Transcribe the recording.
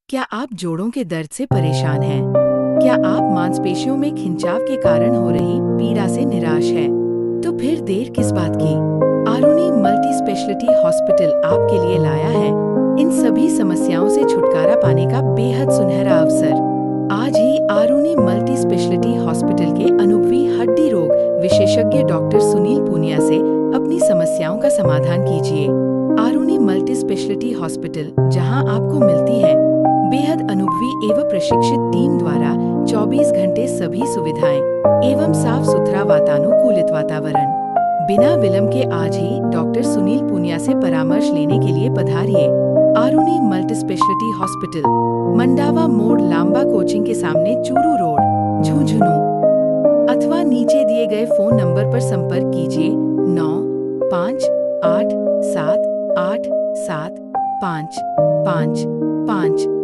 क्या आप जोड़ों के दर्द से परेशान हैं? क्या आप मांसपेशियों में खिंचाव के कारण हो रही पीड़ा से निराश हैं? तो फिर देर किस बात की? आरुणि मल्टी स्पेशलिटी हॉस्पिटल आपके लिए लाया है इन सभी समस्याओं से छुटकारा पाने का बेहद सुनहरा अवसर। आज ही आरुणि मल्टी स्पेशलिटी हॉस्पिटल के अनुभवी हड्डी रोग विशेषज्ञ डॉक्टर सुनील पूनिया से अपनी समस्याओं का समाधान कीजिए। आरुणि मल्टी स्पेशलिटी हॉस्पिटल, जहां आपको मिलती है बेहद अनुभवी एवं प्रशिक्षित टीम द्वारा 24 घंटे सभी सुविधाएं एवं साफ सुथरा वातानुकूलित वातावरण। बिना विलंब के आज ही डॉक्टर सुनील पूनिया से परामर्श लेने के लिए पधारिए। Aaruni multi speciality hospital, Mandawa मोड़, लांबा कोचिंग के सामने, चूरू रोड, झुंझुनू। अथवा नीचे दिए गए फोन नंबर पर संपर्क कीजिए 9587875555।